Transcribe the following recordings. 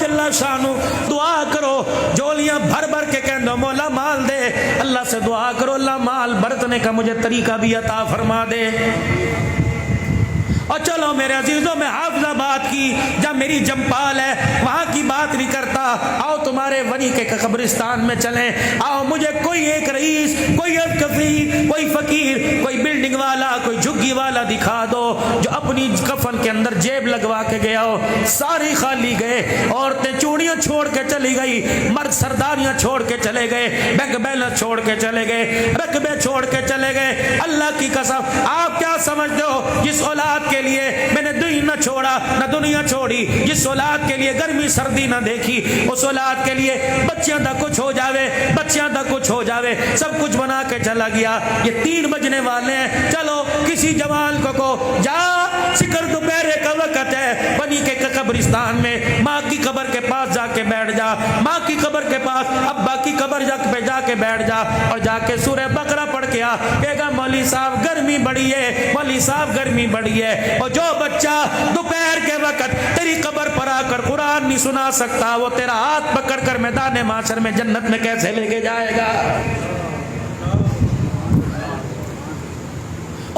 جل شانو دعا کرو، جولیاں بھر بھر کے کہہ دو مولا مال دے، اللہ سے دعا کرو اللہ مال برتنے کا مجھے طریقہ بھی عطا فرما دے۔ اور چلو میرے عزیزوں، میں حافظ آباد کی جہاں میری جمپال ہے وہاں کی بات نہیں کرتا، آؤ تمہارے ونی کے قبرستان میں چلیں، آؤ مجھے کوئی ایک رئیس، کوئی ایک کفیر، کوئی فقیر، کوئی بلڈنگ والا، کوئی جھگی والا دکھا دو جو اپنی کفن کے اندر جیب لگوا کے گیا ہو۔ ساری خالی گئے، عورتیں چوڑیاں چھوڑ کے چلی گئی، مرد سرداریاں چھوڑ کے چلے گئے، بینک بیلنس چھوڑ کے چلے گئے، رقبے چھوڑ کے چلے گئے۔ اللہ کی قسم آپ کیا سمجھتے ہو جس اولاد کے لیے میں نے دین نہ چھوڑا نہ دنیا چھوڑی، جس اولاد کے لیے گرمی سردی نہ دیکھی، اس اولاد کے لیے بچیاں دا کچھ ہو جاوے، بچیاں دا کچھ ہو جاوے، سب کچھ بنا کے چلا گیا۔ یہ 3 بجنے والے ہیں، چلو کسی جوان کو جا، سکر دوپہر کا وقت ہے، بنی کے قبرستان میں ماں کی قبر کے پاس جا کے بیٹھ جا، ماں کی قبر کے پاس ابا کی قبر پہ جا کے بیٹھ جا، اور جا کے سورہ بقرہ پڑھ کے آ۔ کہے گا مولوی صاحب گرمی بڑی ہے، مولوی صاحب گرمی بڑی ہے، اور جو بچہ دوپہر کے وقت تیری قبر پر آ کر قرآن نہیں سنا سکتا، وہ تیرا ہاتھ پکڑ کر میدان محشر میں جنت میں کیسے لے کے جائے گا؟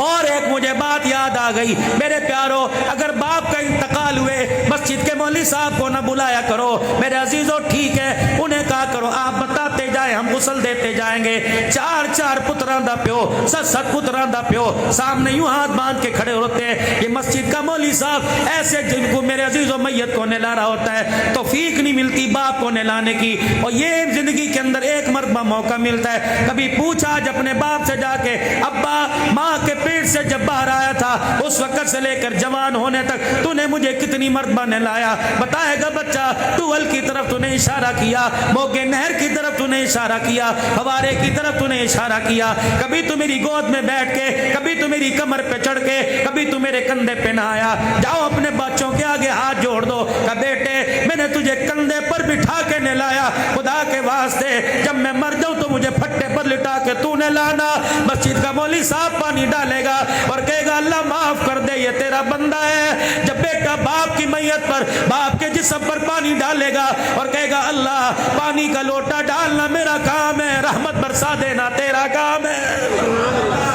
اور ایک مجھے بات یاد آ گئی میرے پیارو، اگر باپ کا انتقال ہوئے مسجد کے مولوی صاحب کو نہ بلایا کرو میرے عزیزو، ٹھیک ہے انہیں کہا کرو آپ بتاتے جائیں، ہم غسل دیتے جائیں گے۔ 4 پتراں دا پیو، 7 پتراں دا پیو سامنے یوں ہاتھ باندھ کے کھڑے ہوتے ہیں۔ یہ مسجد کا مولوی صاحب ایسے جن کو میرے عزیزو میت کو نہلا رہا ہوتا ہے، توفیق نہیں ملتی باپ کو نہلانے کی، اور یہ زندگی کے اندر ایک مرتبہ موقع ملتا ہے۔ کبھی پوچھا آج اپنے باپ سے جا کے، ابا ماں کے پیٹ سے جب باہر آیا تھا اس وقت سے لے کر جوان ہونے تک تو نے مجھے کتنی مرتبہ نہلایا؟ بتائے گا بچہ، ٹوئل کی طرف تو نے اشارہ کیا، موگے نہر کی طرف تو نے اشارہ کیا، فوارے کی طرف تو نے اشارہ کیا، کبھی تو میری گود میں بیٹھ کے، کبھی تو میری کمر پہ چڑھ کے، کبھی تو میرے کندھے پہ نہ آیا۔ جاؤ اپنے بچوں کے آگے ہاتھ جوڑ دو کہ بیٹے میں نے تجھے کندھے پر بٹھا کے نہلایا، خدا کے واسطے جب میں مر جاؤں تو مجھے پھٹے پر لٹا کے تو نہلانا۔ مسجد کا مولوی صاحب پانی ڈالے گا اور کہے گا اللہ معاف کر دے یہ تیرا بندہ ہے۔ جب بیٹا باپ کی میت پر، باپ کے جسم پر پانی ڈالے گا اور کہے گا اللہ پانی کا لوٹا ڈالنا میرا کام ہے، رحمت برسا دینا تیرا کام ہے۔